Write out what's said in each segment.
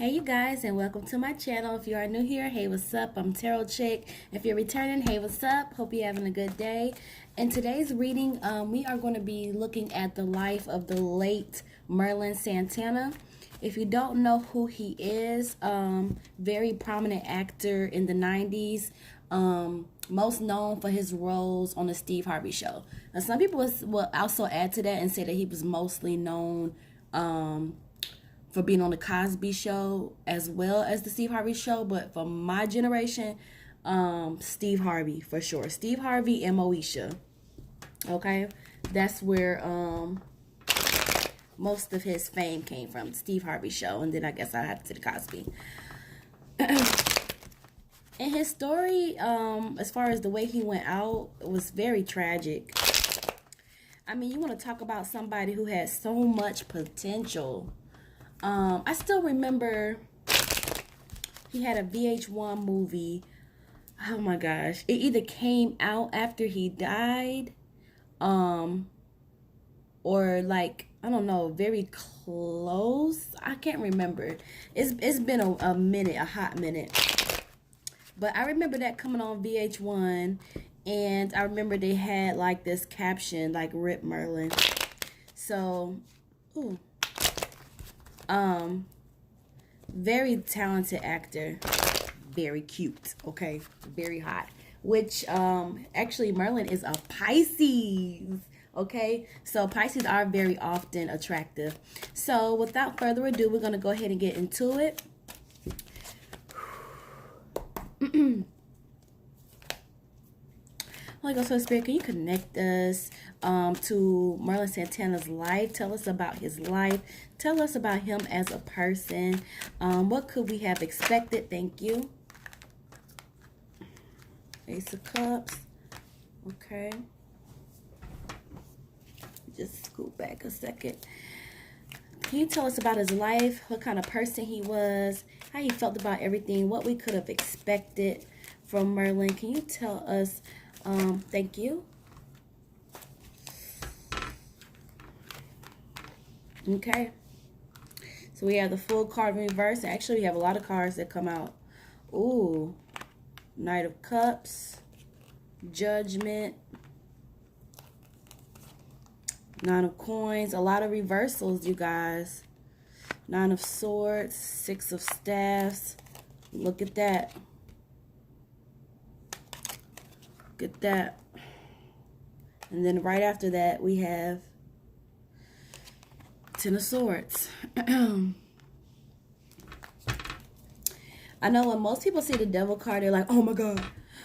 Hey you guys, and welcome to my channel. If you are new here, hey what's up? I'm Imtarotchick. If you're returning, hey what's up? Hope you're having a good day. In today's reading, we are going to be looking at the life of the late Merlin Santana. If you don't know who he is, very prominent actor in the 90s, most known for his roles on the Steve Harvey Show. Now some people will also add to that and say that he was mostly known for being on the Cosby Show as well as the Steve Harvey Show, but for my generation, Steve Harvey for sure. Steve Harvey and Moesha. Okay, that's where most of his fame came from, Steve Harvey Show, and then I guess I have to say the Cosby. And his story, as far as the way he went out, was very tragic. I mean, you want to talk about somebody who had so much potential. I still remember he had a VH1 movie. Oh my gosh. It either came out after he died, or like, I don't know, very close. I can't remember. It's been a minute, a hot minute. But I remember that coming on VH1, and I remember they had like this caption, like "Rip Merlin." So, ooh. Very talented actor, very cute, okay, very hot, which actually Merlin is a Pisces, okay, so Pisces are very often attractive. So without further ado, we're going to go ahead and get into it. Holy Ghost, Holy Spirit, can you connect us to Merlin Santana's life? Tell us about his life. Tell us about him as a person. What could we have expected? Thank you. Ace of Cups. Okay. Just scoot back a second. Can you tell us about his life? What kind of person he was? How he felt about everything? What we could have expected from Merlin? Can you tell us? Thank you. Okay. So we have the full card in reverse. Actually, we have a lot of cards that come out. Ooh. Knight of Cups. Judgment. Nine of Coins. A lot of reversals, you guys. Nine of Swords. Six of Staffs. Look at that. Look at that. And then right after that, we have Ten of Swords. I know when most people see the Devil card, they're like, oh my God,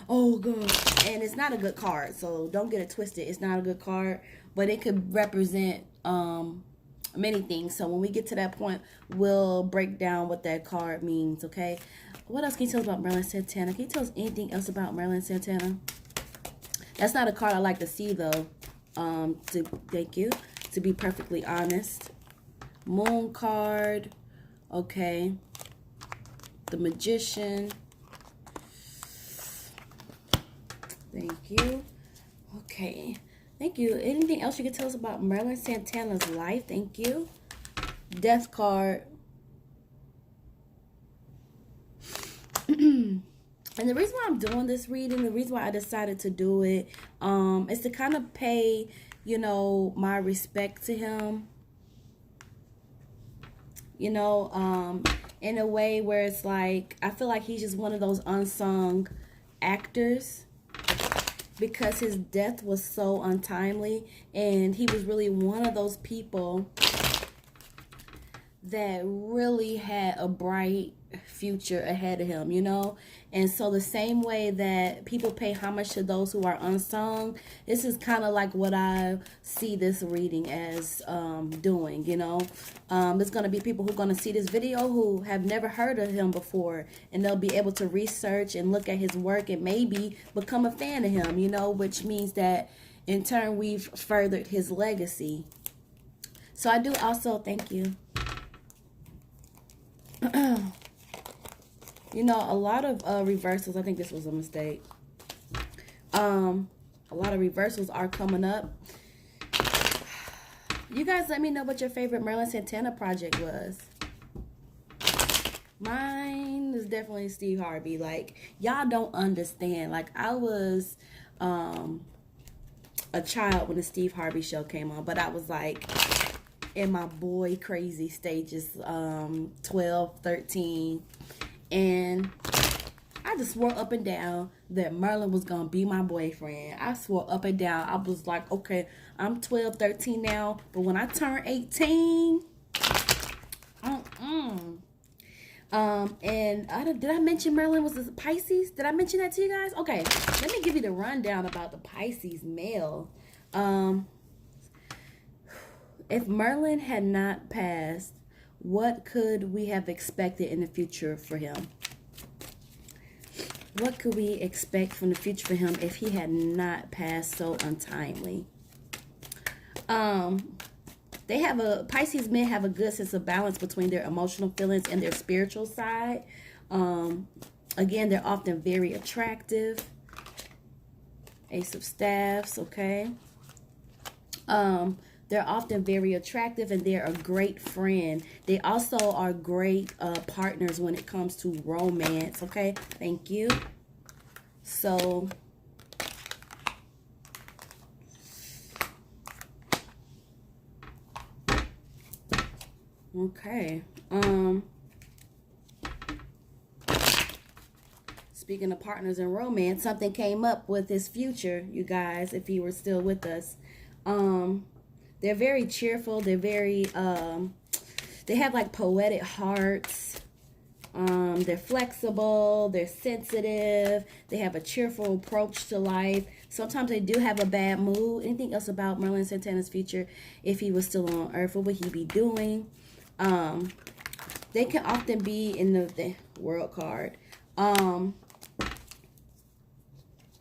oh God. And it's not a good card, so don't get it twisted. It's not a good card, but it could represent many things. So when we get to that point, we'll break down what that card means, okay? What else can you tell us about Merlin Santana? Can you tell us anything else about Merlin Santana? That's not a card I like to see, though. Thank you. To be perfectly honest. Moon card. Okay. The Magician. Thank you. Okay. Thank you. Anything else you can tell us about Merlin Santana's life? Thank you. Death card. And the reason why I'm doing this reading, the reason why I decided to do it, is to kind of pay, you know, my respect to him. You know, in a way where it's like, I feel like he's just one of those unsung actors because his death was so untimely, and he was really one of those people that really had a bright future ahead of him, you know. And so the same way that people pay homage to those who are unsung, this is kind of like what I see this reading as doing, you know. There's going to be people who are going to see this video who have never heard of him before, and they'll be able to research and look at his work and maybe become a fan of him, you know, which means that in turn we've furthered his legacy. So I do also, thank you. You know, a lot of reversals, I think this was a mistake. A lot of reversals are coming up. You guys let me know what your favorite Merlin Santana project was. Mine is definitely Steve Harvey. Like, y'all don't understand. Like, I was a child when the Steve Harvey Show came on, but I was like in my boy crazy stages, 12, 13, and I just swore up and down that Merlin was gonna be my boyfriend. I swore up and down. I was like, okay, I'm 12, 13 now, but when I turn 18, did I mention Merlin was a Pisces? Did I mention that to you guys? Okay, let me give you the rundown about the Pisces male. If Merlin had not passed, what could we have expected in the future for him? What could we expect from the future for him if he had not passed so untimely? Pisces men have a good sense of balance between their emotional feelings and their spiritual side. Again, they're often very attractive. Ace of Staffs, okay. They're often very attractive, and they're a great friend. They also are great partners when it comes to romance, okay? Thank you. So, okay. Speaking of partners in romance, something came up with his future, you guys, if he were still with us. They're very cheerful. They're very, they have like poetic hearts. They're flexible. They're sensitive. They have a cheerful approach to life. Sometimes they do have a bad mood. Anything else about Merlin Santana's future if he was still on Earth? What would he be doing? They can often be in the World card.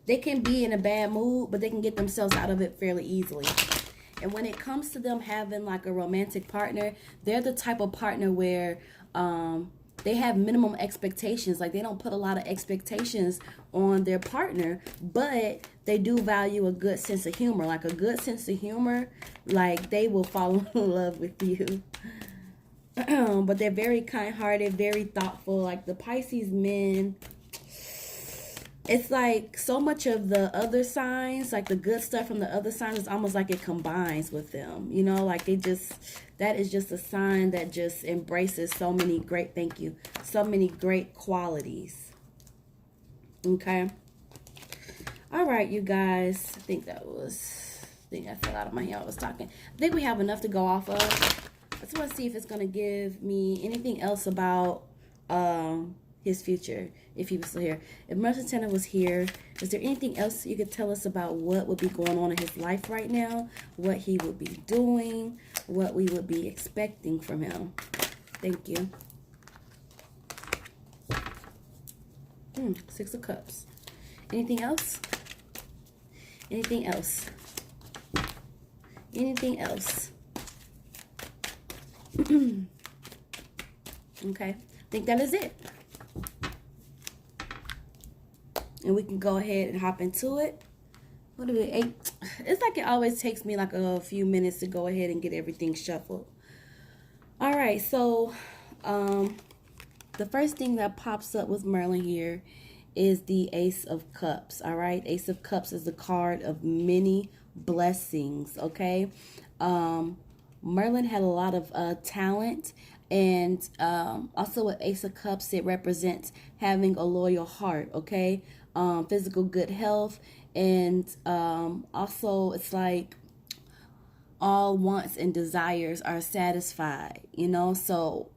They can be in a bad mood, but they can get themselves out of it fairly easily. And when it comes to them having like a romantic partner, they're the type of partner where they have minimum expectations. Like, they don't put a lot of expectations on their partner, but they do value a good sense of humor. Like, a good sense of humor, like, they will fall in love with you. But they're very kind-hearted, very thoughtful. Like, the Pisces men, it's like so much of the other signs, like the good stuff from the other signs, is almost like it combines with them. You know, like that is just a sign that just embraces so many great, thank you, so many great qualities. Okay. All right, you guys. I think I fell out of my hair. I was talking. I think we have enough to go off of. I just want to see if it's going to give me anything else about his future, if he was still here. If Merlin Santana was here, is there anything else you could tell us about what would be going on in his life right now, what he would be doing, what we would be expecting from him? Thank you. Six of Cups. Anything else? Anything else? Anything else? Okay, I think that is it. And we can go ahead and hop into it. What do we, 8? It's like it always takes me like a few minutes to go ahead and get everything shuffled. All right, so the first thing that pops up with Merlin here is the Ace of Cups. All right, Ace of Cups is the card of many blessings. Okay, Merlin had a lot of talent. And also with Ace of Cups, it represents having a loyal heart, okay? Physical good health. And also it's like all wants and desires are satisfied, you know? So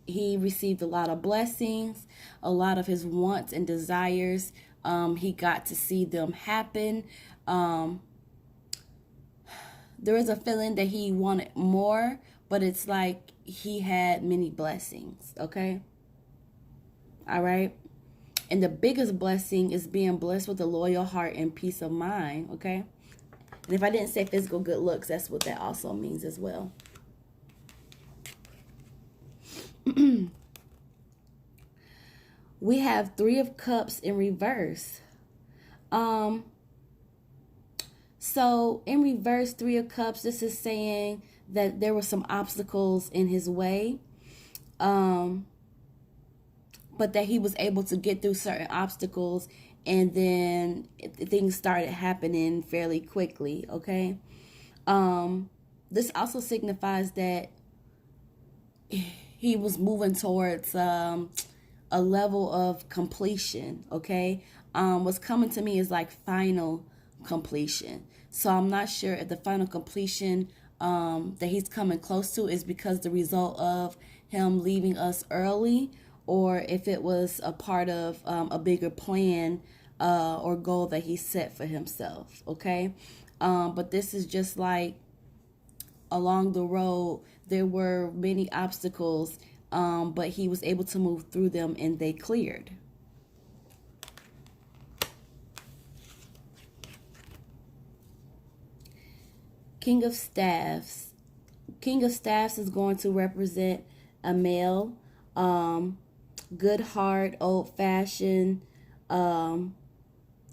he received a lot of blessings, a lot of his wants and desires. He got to see them happen. There is a feeling that he wanted more, but it's like he had many blessings, okay? All right? And the biggest blessing is being blessed with a loyal heart and peace of mind, okay? And if I didn't say physical good looks, that's what that also means as well. We have Three of Cups in reverse. So in reverse, Three of Cups, this is saying that there were some obstacles in his way. but that he was able to get through certain obstacles, and then things started happening fairly quickly. Okay. This also signifies that he was moving towards a level of completion. Okay. What's coming to me is like final completion. So I'm not sure if the final completion that he's coming close to is because the result of him leaving us early, or if it was a part of a bigger plan or goal that he set for himself. Okay. But this is just like along the road, there were many obstacles, but he was able to move through them and they cleared. King of Staffs. King of Staffs is going to represent a male, good heart, old-fashioned,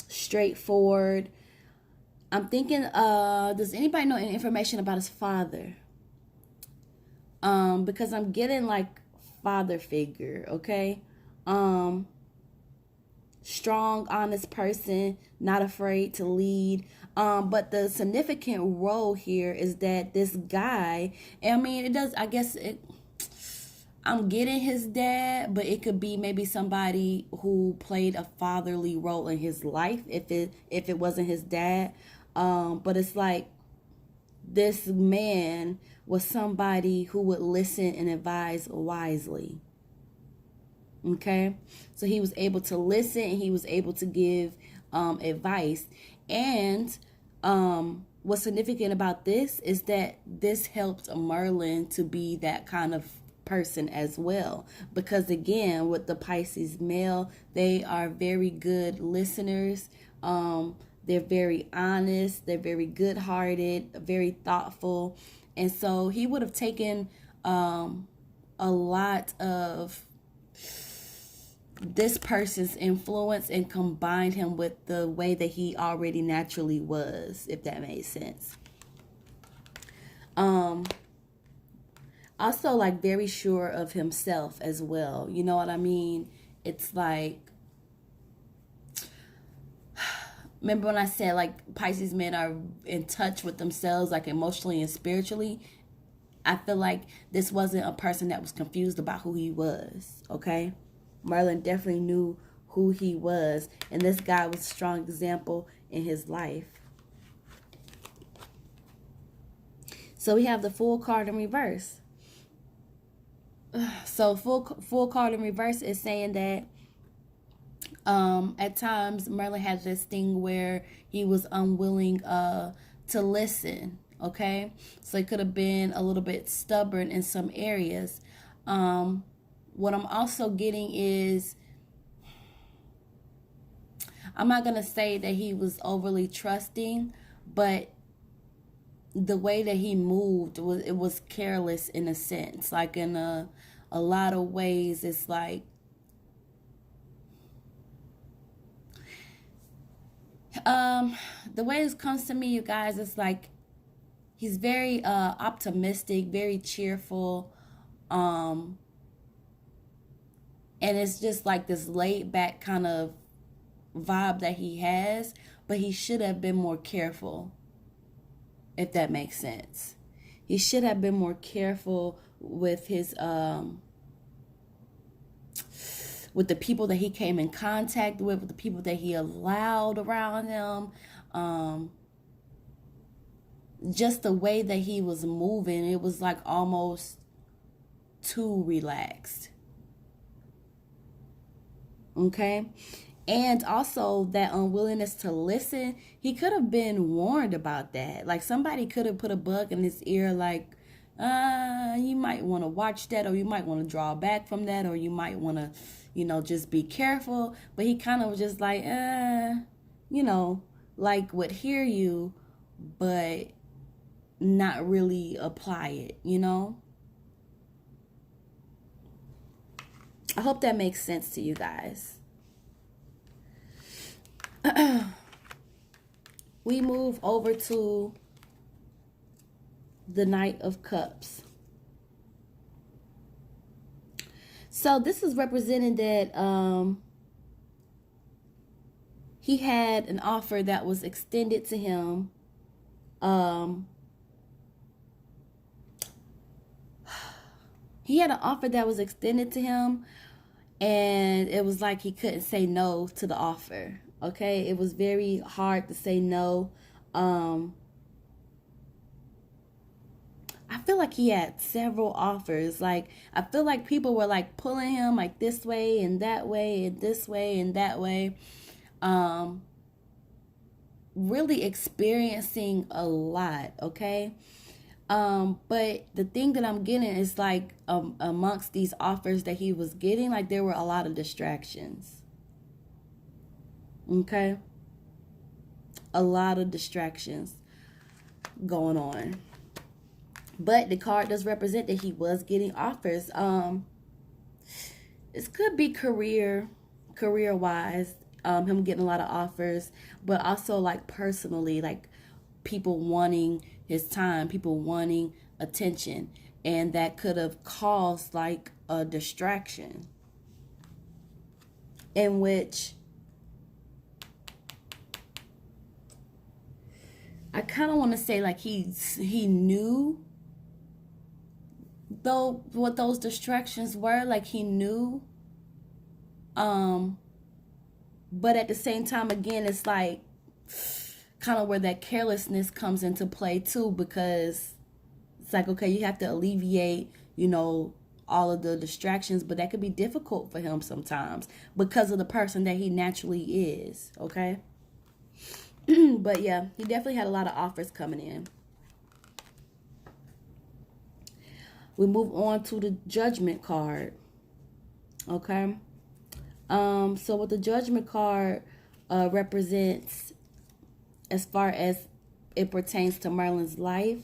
straightforward. I'm thinking, does anybody know any information about his father? Because I'm getting like father figure, okay? Strong, honest person, not afraid to lead. But the significant role here is that this guy, I mean, it does, I guess it, I'm getting his dad, but it could be maybe somebody who played a fatherly role in his life if it wasn't his dad. But it's like this man was somebody who would listen and advise wisely. Okay, so he was able to listen and he was able to give advice. And what's significant about this is that this helped Merlin to be that kind of person as well, because again, with the Pisces male, they are very good listeners. They're very honest, they're very good-hearted, very thoughtful. And so he would have taken a lot of this person's influence and combined him with the way that he already naturally was, if that made sense. Also, like, very sure of himself as well. You know what I mean? It's like, remember when I said, like, Pisces men are in touch with themselves, like, emotionally and spiritually? I feel like this wasn't a person that was confused about who he was, okay? Merlin definitely knew who he was, and this guy was a strong example in his life. So we have the Fool card in reverse. So Fool card in reverse is saying that at times Merlin had this thing where he was unwilling to listen. Okay, so he could have been a little bit stubborn in some areas. What I'm also getting is, I'm not gonna say that he was overly trusting, but the way that he moved was careless in a sense. Like in a lot of ways, it's like the way this comes to me, you guys, it's like he's very optimistic, very cheerful, and it's just like this laid back kind of vibe that he has, but he should have been more careful, if that makes sense. He should have been more careful with his with the people that he came in contact with the people that he allowed around him. Just the way that he was moving, it was like almost too relaxed. Okay? And also that unwillingness to listen, he could have been warned about that. Like somebody could have put a bug in his ear like, you might want to watch that, or you might want to draw back from that, or you might want to, just be careful. But he kind of was just like, like would hear you, but not really apply it, I hope that makes sense to you guys. We move over to the Knight of Cups. So So this is representing that he had an offer that was extended to him. He had an offer that was extended to him, and it was like he couldn't say no to the offer. Okay, it was very hard to say no. I feel like he had several offers. Like, I feel like people were like pulling him like this way and that way and this way and that way. Really experiencing a lot, okay? But the thing that I'm getting is like amongst these offers that he was getting, like there were a lot of distractions. Okay? A lot of distractions going on. But the card does represent that he was getting offers. This could be career-wise, him getting a lot of offers, but also like personally, like people wanting his time, people wanting attention, and that could have caused like a distraction in which I kind of want to say like he knew though what those distractions were, like he knew, but at the same time, again, it's like kind of where that carelessness comes into play too, because it's like, okay, you have to alleviate, all of the distractions, but that could be difficult for him sometimes because of the person that he naturally is, okay? But yeah, he definitely had a lot of offers coming in. We move on to the Judgment card, okay? So what the Judgment card represents as far as it pertains to Merlin's life,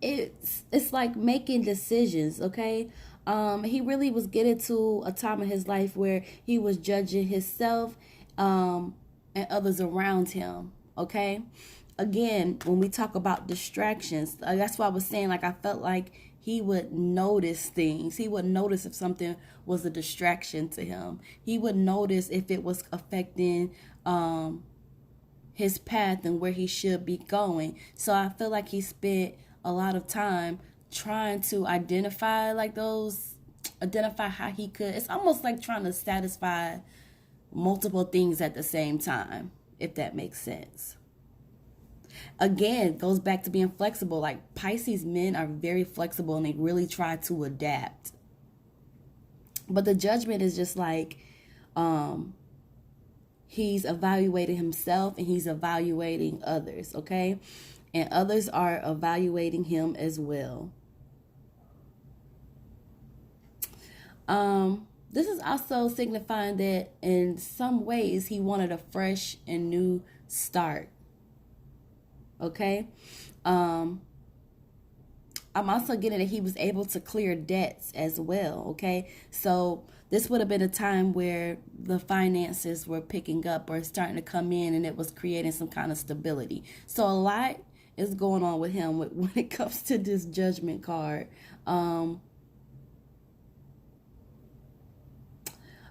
it's like making decisions, okay? He really was getting to a time in his life where he was judging himself and others around him, okay? Again, when we talk about distractions, that's why I was saying, like, I felt like he would notice things. He would notice if something was a distraction to him. He would notice if it was affecting his path and where he should be going. So I feel like he spent a lot of time trying to identify how he could. It's almost like trying to satisfy multiple things at the same time, if that makes sense. Again, it goes back to being flexible. Like Pisces men are very flexible and they really try to adapt. But the Judgment is just like he's evaluating himself and he's evaluating others, okay? And others are evaluating him as well. This is also signifying that in some ways he wanted a fresh and new start. Okay. I'm also getting that he was able to clear debts as well. Okay. So this would have been a time where the finances were picking up or starting to come in, and it was creating some kind of stability. So a lot is going on with him when it comes to this Judgment card. I'm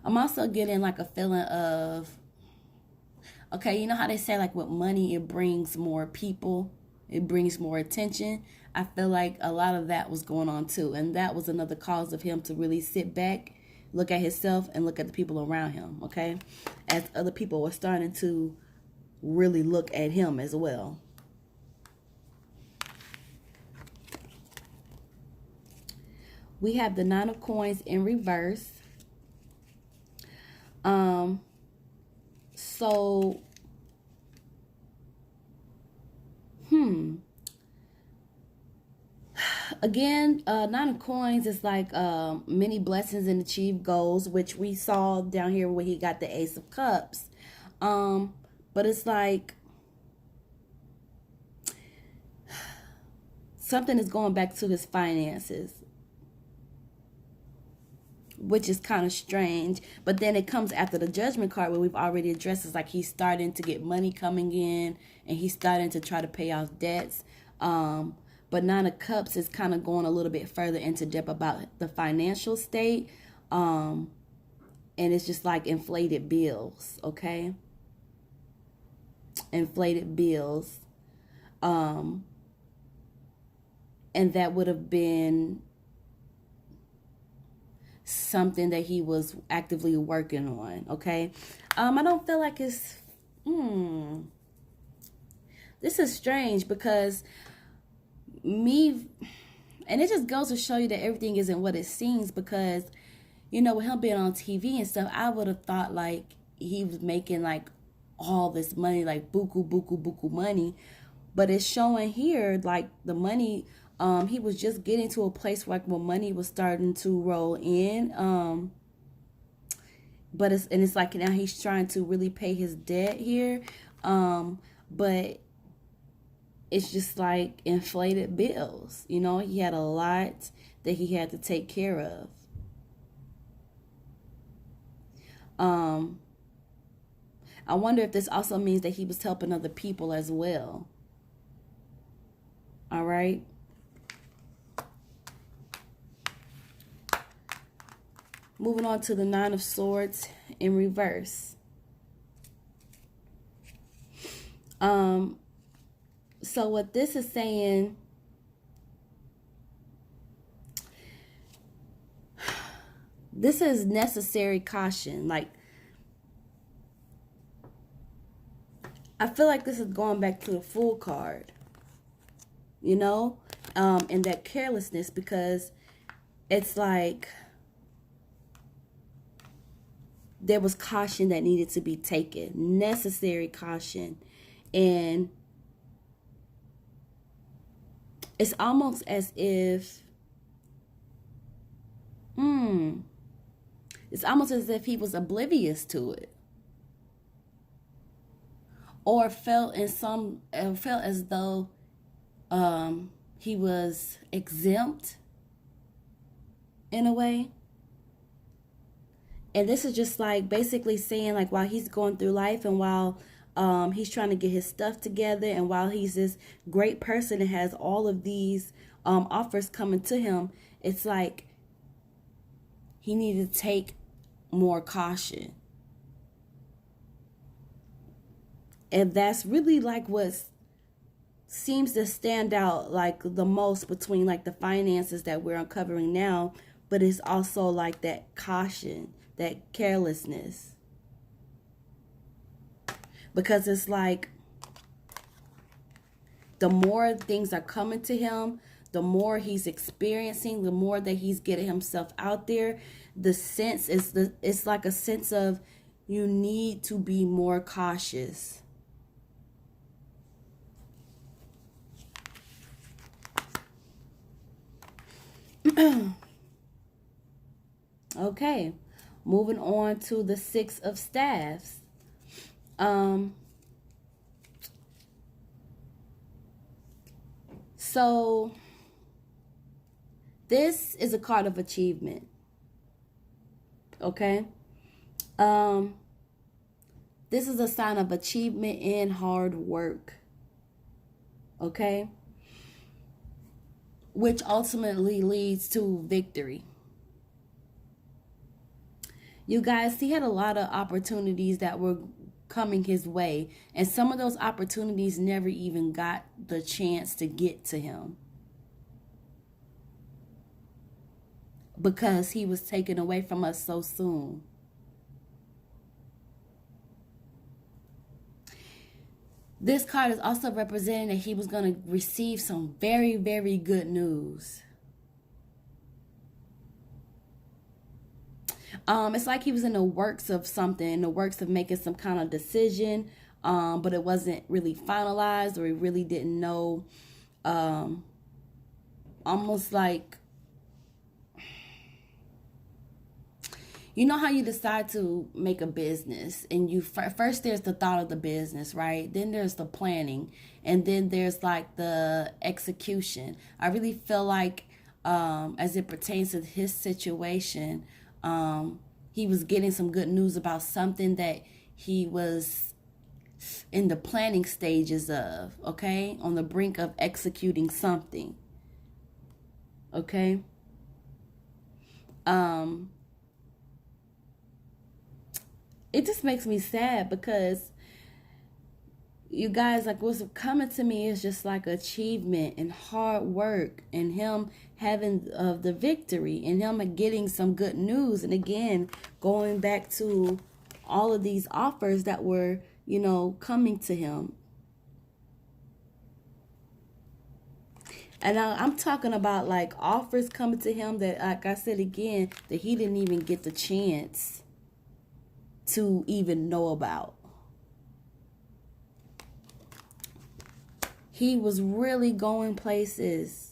also getting like a feeling of, okay, you know how they say like with money, it brings more people, it brings more attention. I feel like a lot of that was going on too. And that was another cause of him to really sit back, look at himself, and look at the people around him, okay? As other people were starting to really look at him as well. We have the Nine of Coins in reverse. So, again, Nine of Coins is like many blessings and achieved goals, which we saw down here where he got the Ace of Cups. But it's like something is going back to his finances, which is kind of strange. But then it comes after the Judgment card where we've already addressed. It's like he's starting to get money coming in and he's starting to try to pay off debts. But Nine of Cups is kind of going a little bit further into depth about the financial state. And it's just like inflated bills, okay? Inflated bills. And that would have been something that he was actively working on, okay? I don't feel like it's... This is strange because and it just goes to show you that everything isn't what it seems, because, you know, with him being on TV and stuff, I would have thought like he was making like all this money, like buku money. But it's showing here like the money, he was just getting to a place where money was starting to roll in. But it's like now he's trying to really pay his debt here. But it's just like inflated bills. You know, he had a lot that he had to take care of. I wonder if this also means that he was helping other people as well. All right. Moving on to the Nine of Swords in reverse. So what this is saying, this is necessary caution. Like, I feel like this is going back to the Fool card, you know, and that carelessness, because it's like there was caution that needed to be taken, necessary caution. And it's almost as if, it's almost as if he was oblivious to it. Or felt as though he was exempt in a way. And this is just like basically saying, like, while he's going through life and while he's trying to get his stuff together, and while he's this great person and has all of these offers coming to him, it's like he needed to take more caution. And that's really like what seems to stand out like the most between like the finances that we're uncovering now, but it's also like that caution, that carelessness. Because it's like the more things are coming to him, the more he's experiencing, the more that he's getting himself out there, the sense is it's like a sense of you need to be more cautious. Okay, moving on to the Six of Staves. So this is a card of achievement. Okay. This is a sign of achievement and hard work. Okay. Which ultimately leads to victory. You guys, he had a lot of opportunities that were coming his way, and some of those opportunities never even got the chance to get to him because he was taken away from us so soon. This card is also representing that he was going to receive some very, very good news. It's like he was in the works of something, in the works of making some kind of decision, but it wasn't really finalized, or he really didn't know. Almost like, you know how you decide to make a business, and you first there's the thought of the business, right? Then there's the planning, and then there's like the execution. I really feel like, as it pertains to his situation, he was getting some good news about something that he was in the planning stages of, okay? On the brink of executing something. Okay? It just makes me sad because you guys, like, what's coming to me is just like achievement and hard work and him having the victory and him getting some good news. And again, going back to all of these offers that were, you know, coming to him. And I'm talking about like offers coming to him that, like I said again, that he didn't even get the chance to even know about. He was really going places.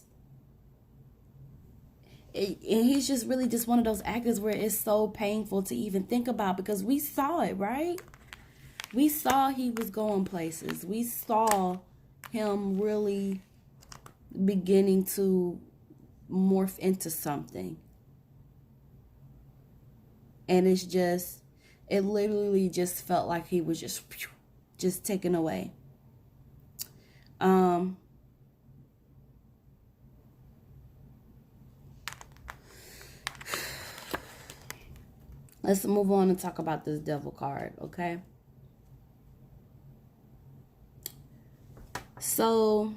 And he's just really just one of those actors where it's so painful to even think about, because we saw it, right? We saw he was going places. We saw him really beginning to morph into something. And it's just, it literally just felt like he was just taken away. Let's move on and talk about this devil card, okay? So,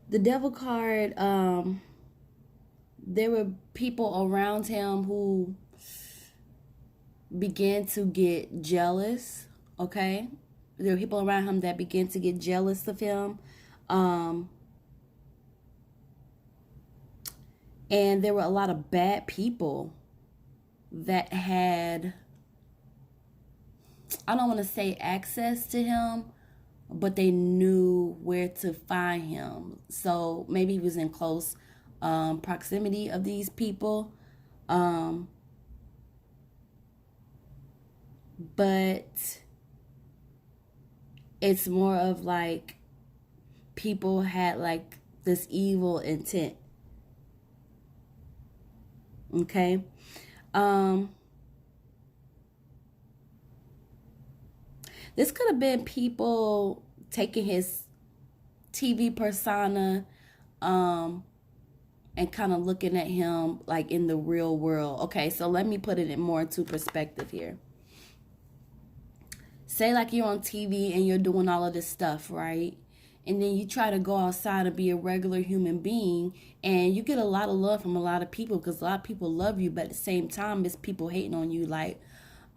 the devil card, there were people around him who began to get jealous, okay? There were people around him that began to get jealous of him. And there were a lot of bad people that had, I don't want to say access to him, but they knew where to find him. So maybe he was in close proximity of these people. But it's more of like people had like this evil intent. Okay? This could have been people taking his TV persona and kind of looking at him like in the real world. Okay, so let me put it in more into perspective here. Say like you're on TV and you're doing all of this stuff, right? And then you try to go outside and be a regular human being, and you get a lot of love from a lot of people because a lot of people love you, but at the same time, it's people hating on you like,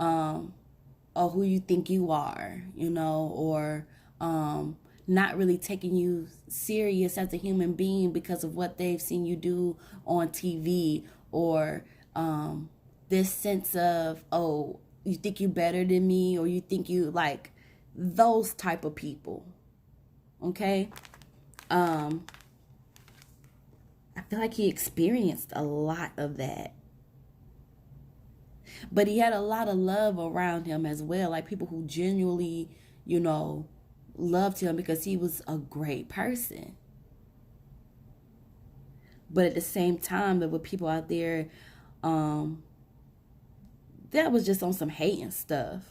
oh, who you think you are, you know, or not really taking you serious as a human being because of what they've seen you do on TV, or this sense of, oh, you think you better than me, or you think you like those type of people. Okay? I feel like he experienced a lot of that. But he had a lot of love around him as well. Like people who genuinely, you know, loved him because he was a great person. But at the same time, there were people out there that was just on some hating stuff.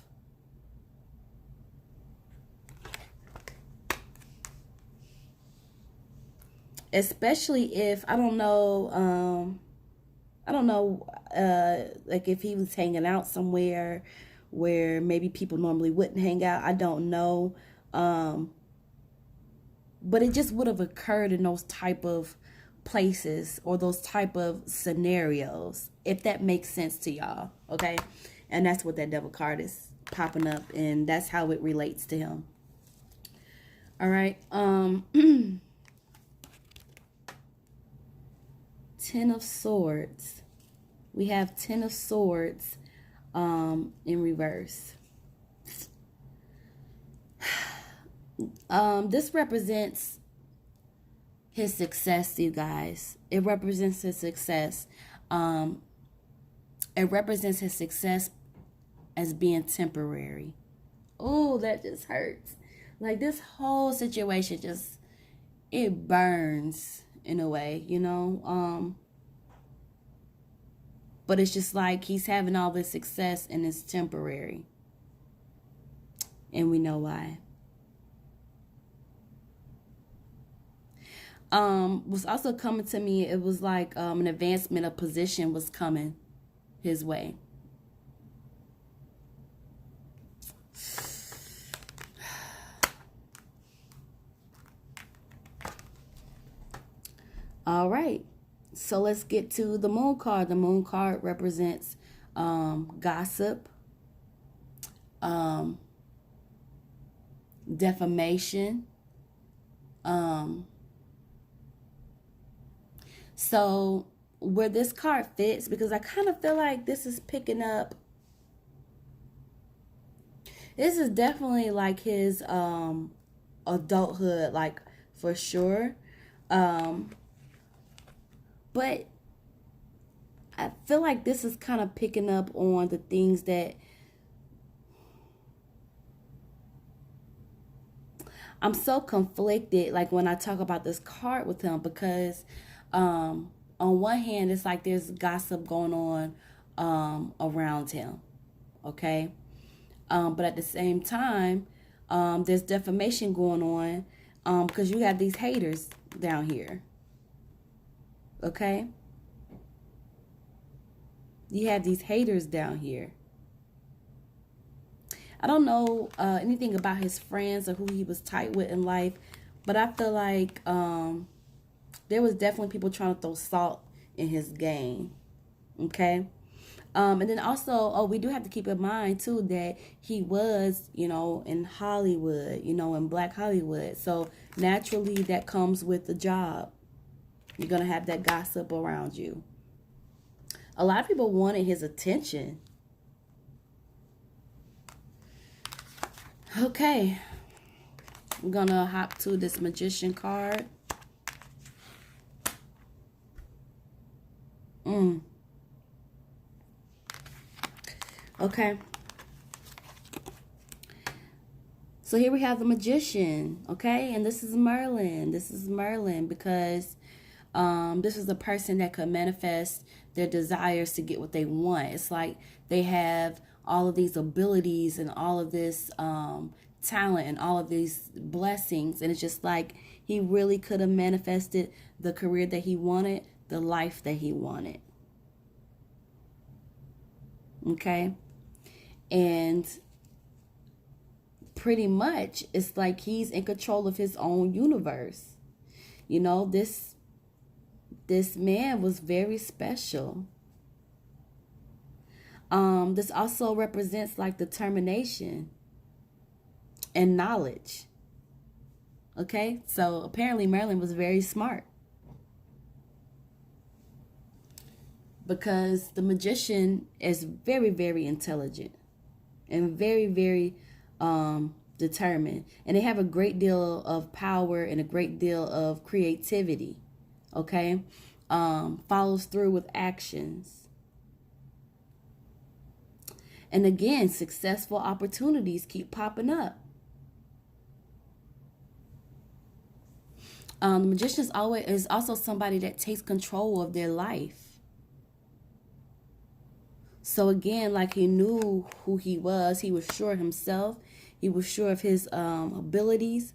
Especially if, I don't know, like if he was hanging out somewhere where maybe people normally wouldn't hang out. I don't know. But it just would have occurred in those type of places or those type of scenarios, if that makes sense to y'all, okay? And that's what that devil card is popping up, and that's how it relates to him. All right. 10 of Swords. We have 10 of Swords in reverse. This represents his success, you guys. It represents his success. It represents his success as being temporary. Oh, that just hurts. Like this whole situation just, it burns. in a way, but it's just like he's having all this success and it's temporary. And we know why. Was also coming to me, it was like an advancement of position was coming his way. All right, so let's get to the moon card. The moon card represents gossip, defamation. So where this card fits, because I kind of feel like this is picking up, this is definitely like his adulthood, like for sure. But I feel like this is kind of picking up on the things that I'm so conflicted, like when I talk about this card with him, because on one hand, it's like there's gossip going on around him, okay? But at the same time, there's defamation going on because you have these haters down here, okay? You have these haters down here. I don't know anything about his friends or who he was tight with in life, but I feel like there was definitely people trying to throw salt in his game, okay? And then also, we do have to keep in mind, too, that he was, in Hollywood, in Black Hollywood. So, naturally, that comes with the job. You're going to have that gossip around you. A lot of people wanted his attention. Okay. I'm going to hop to this Magician card. Okay. So here we have the Magician, okay? And this is Merlin. This is Merlin because this is a person that could manifest their desires to get what they want. It's like they have all of these abilities and all of this talent and all of these blessings. And it's just like he really could have manifested the career that he wanted, the life that he wanted. Okay? And pretty much it's like he's in control of his own universe. This man was very special. This also represents like determination and knowledge. Okay? So apparently Merlin was very smart. Because the Magician is very, very intelligent and very, very determined. And they have a great deal of power and a great deal of creativity. Okay? Follows through with actions. And again, successful opportunities keep popping up. The Magician is also somebody that takes control of their life. So again, like he knew who he was sure of himself, he was sure of his abilities,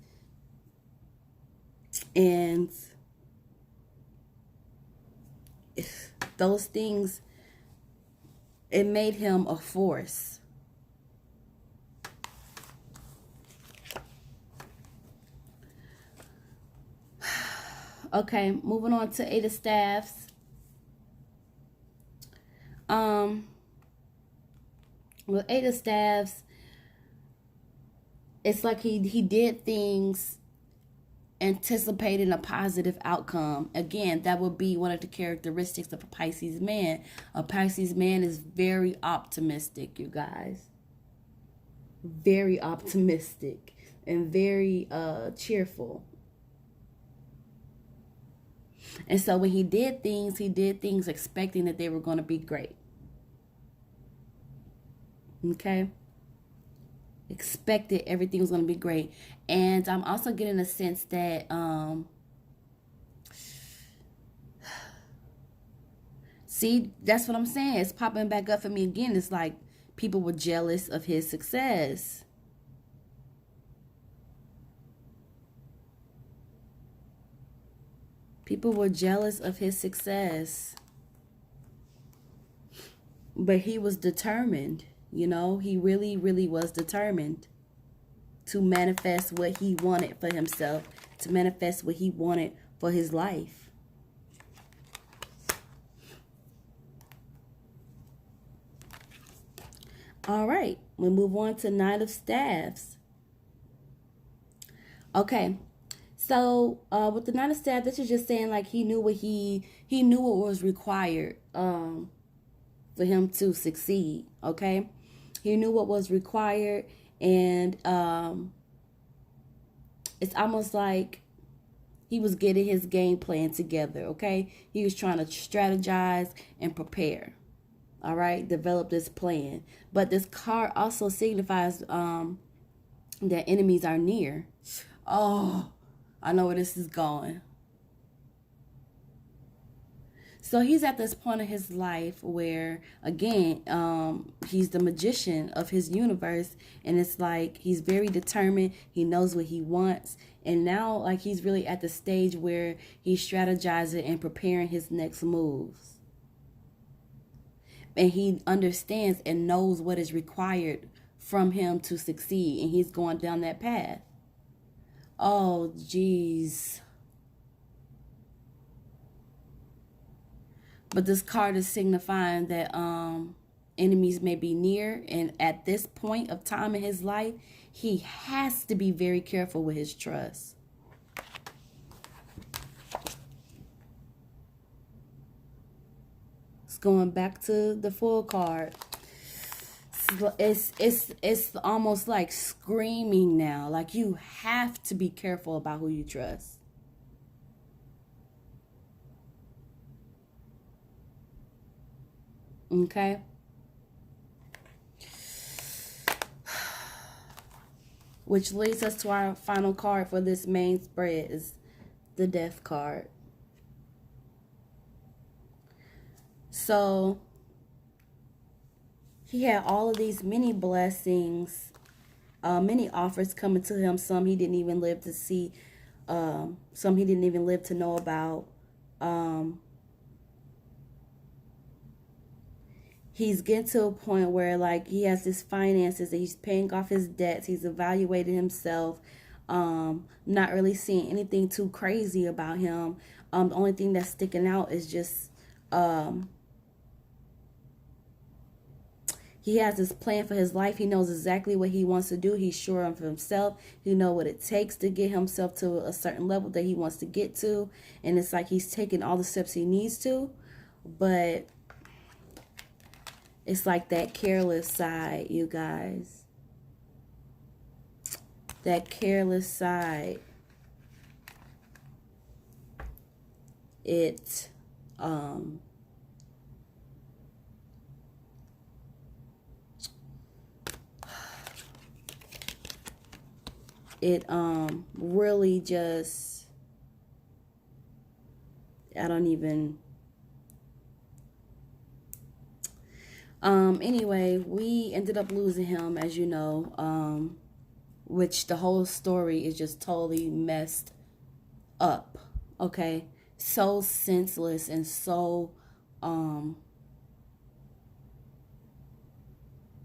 and those things, it made him a force. Okay, moving on to Eight of Staffs. With Eight of Staffs, it's like he did things anticipating a positive outcome. Again, that would be one of the characteristics of a Pisces man. A Pisces man is very optimistic, you guys. Very optimistic and very cheerful. And so when he did things expecting that they were going to be great. Okay? Expected everything was going to be great. And I'm also getting a sense that See, that's what I'm saying. It's popping back up for me again. It's like people were jealous of his success. People were jealous of his success. But he was determined, you know, he really, really was determined to manifest what he wanted for himself, to manifest what he wanted for his life. All right, we move on to Knight of Staffs. Okay, so with the Knight of Staffs, this is just saying like he knew what was required for him to succeed. Okay, he knew what was required, and it's almost like he was getting his game plan together. Okay, he was trying to strategize and prepare. All right, develop this plan. But this card also signifies that enemies are near. Oh, I know where this is going. So he's at this point in his life where, again, he's the magician of his universe. And it's like he's very determined. He knows what he wants. And now, like, he's really at the stage where he's strategizing and preparing his next moves. And he understands and knows what is required from him to succeed. And he's going down that path. Oh, jeez. But this card is signifying that enemies may be near. And at this point of time in his life, he has to be very careful with his trust. It's going back to the full card. It's almost like screaming now. Like you have to be careful about who you trust. Okay. Which leads us to our final card for this main spread is the Death card. So he had all of these many blessings, many offers coming to him. Some he didn't even live to see. Some he didn't even live to know about. He's getting to a point where like he has his finances and he's paying off his debts. He's evaluating himself. Not really seeing anything too crazy about him. The only thing that's sticking out is just he has this plan for his life. He knows exactly what he wants to do. He's sure of himself. He knows what it takes to get himself to a certain level that he wants to get to. And it's like he's taking all the steps he needs to. But it's like that careless side, you guys. That careless side. It really just, I don't even, anyway, we ended up losing him, as you know, which the whole story is just totally messed up, okay? So senseless and so,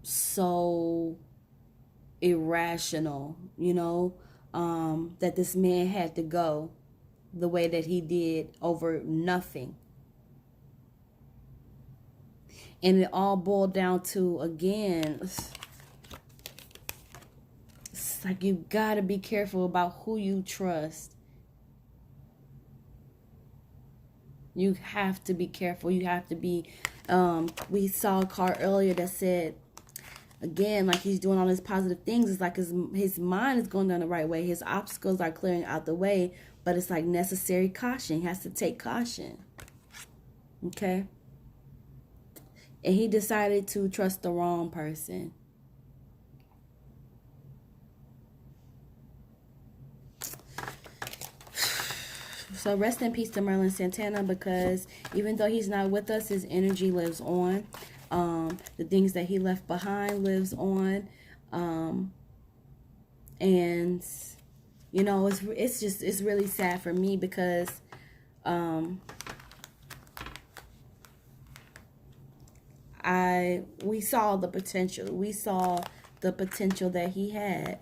so irrational, you know, that this man had to go the way that he did over nothing. And it all boiled down to, again, it's like you gotta be careful about who you trust. You have to be careful. You have to be, we saw a card earlier that said, again, like he's doing all these positive things. It's like his mind is going down the right way. His obstacles are clearing out the way. But it's like necessary caution. He has to take caution. Okay? And he decided to trust the wrong person. So rest in peace to Merlin Santana, because even though he's not with us, his energy lives on. The things that he left behind lives on. And you know, it's really sad for me, because we saw the potential. We saw the potential that he had.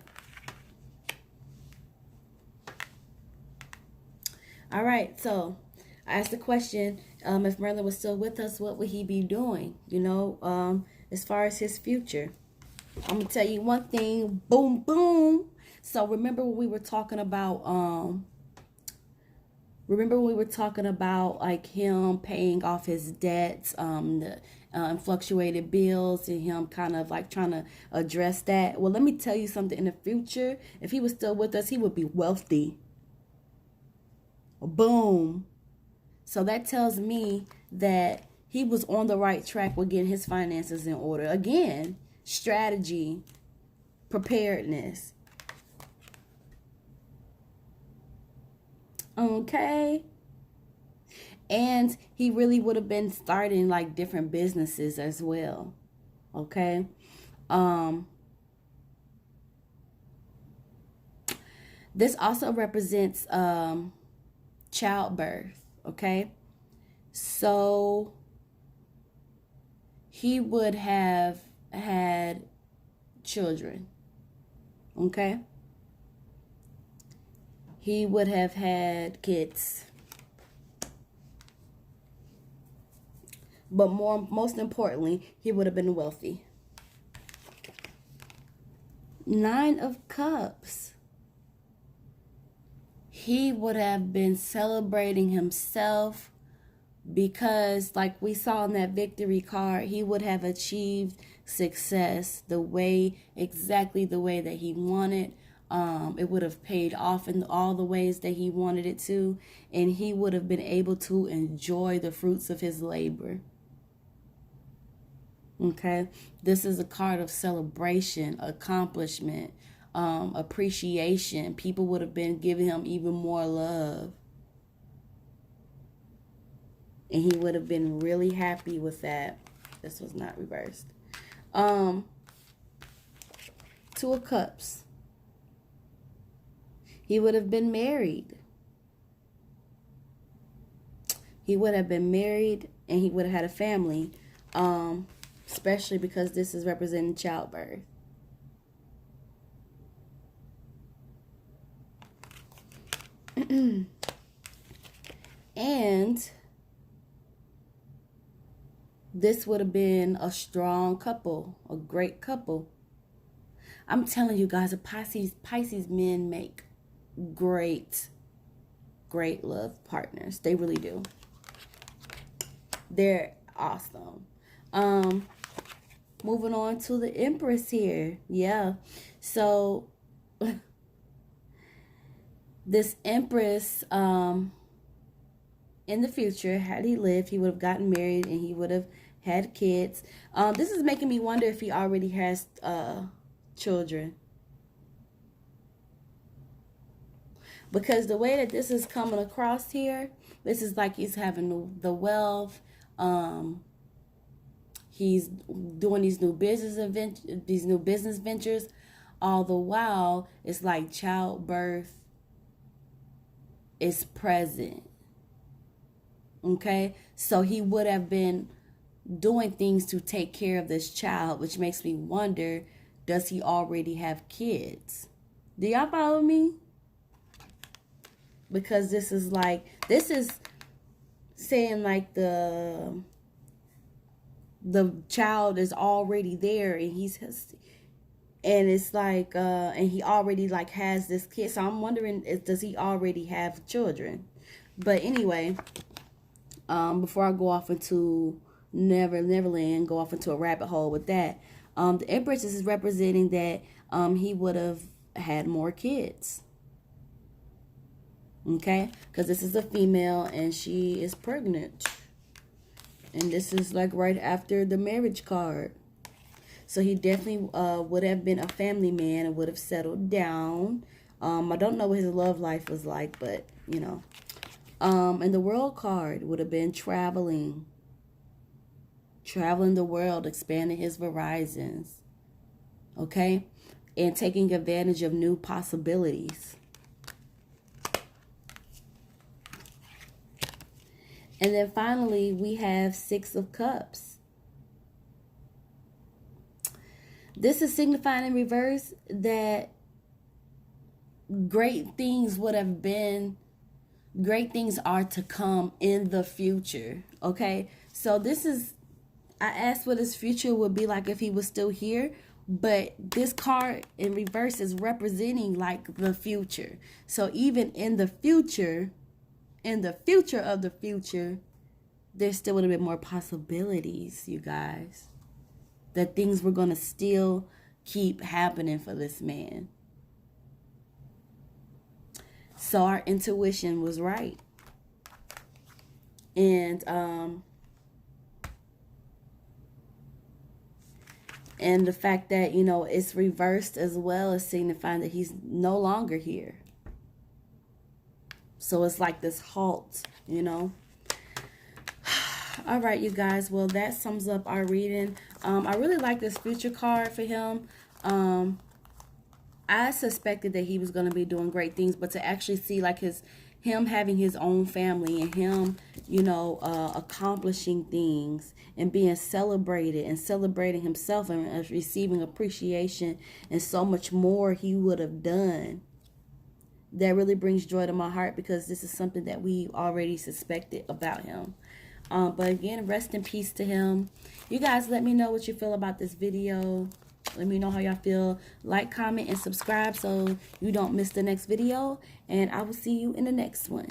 All right, so I asked the question, if Merlin was still with us, what would he be doing? You know, as far as his future. I'm gonna tell you one thing. Boom, boom. So remember when we were talking about like him paying off his debts, the fluctuated bills, and him kind of like trying to address that. Well, let me tell you something. In the future, if he was still with us, he would be wealthy. Boom. So that tells me that he was on the right track with getting his finances in order. Again, strategy, preparedness. Okay. And he really would have been starting like different businesses as well. Okay. This also represents childbirth. Okay. So he would have had children. Okay. He would have had kids. But most importantly, he would have been wealthy. 9 of Cups. He would have been celebrating himself, because like we saw in that victory card, he would have achieved success exactly the way that he wanted. It would have paid off in all the ways that he wanted it to, and he would have been able to enjoy the fruits of his labor. Okay, this is a card of celebration, accomplishment, appreciation. People would have been giving him even more love, and he would have been really happy with that. This was not reversed. 2 of Cups. He would have been married. He would have been married, and he would have had a family, especially because this is representing childbirth. And this would have been a strong couple, a great couple. I'm telling you guys, Pisces men make great love partners. They really do. They're awesome. Moving on to the Empress here. Yeah. So this Empress, in the future, had he lived, he would have gotten married and he would have had kids. This is making me wonder if he already has children. Because the way that this is coming across here, this is like he's having the wealth. He's doing these new business ventures. All the while, it's like childbirth is present. Okay? So he would have been doing things to take care of this child, which makes me wonder, does he already have kids? Do y'all follow me? Because this is saying like the child is already there, and it's like and he already like has this kid. So I'm wondering, does he already have children? But anyway, before I go off into Neverland, go off into a rabbit hole with that, the Empress is representing that he would have had more kids. Okay, because this is a female and she is pregnant, and this is like right after the marriage card. So he definitely would have been a family man and would have settled down. I don't know what his love life was like, but you know, And the world card would have been traveling the world, expanding his horizons, okay, and taking advantage of new possibilities. And then finally, we have Six of Cups. This is signifying in reverse that great things are to come in the future, okay? So this is, I asked what his future would be like if he was still here, but this card in reverse is representing like the future. So even in the future of the future, there's still a little bit more possibilities, you guys, that things were going to still keep happening for this man. So our intuition was right. And the fact that, you know, it's reversed as well as signifying that he's no longer here. So it's like this halt, you know. All right, you guys. Well, that sums up our reading. I really like this future card for him. I suspected that he was going to be doing great things, but to actually see like him having his own family and him, you know, accomplishing things and being celebrated and celebrating himself and receiving appreciation and so much more he would have done. That really brings joy to my heart, because this is something that we already suspected about him. But again, rest in peace to him. You guys, let me know what you feel about this video. Let me know how y'all feel. Like, comment, and subscribe so you don't miss the next video. And I will see you in the next one.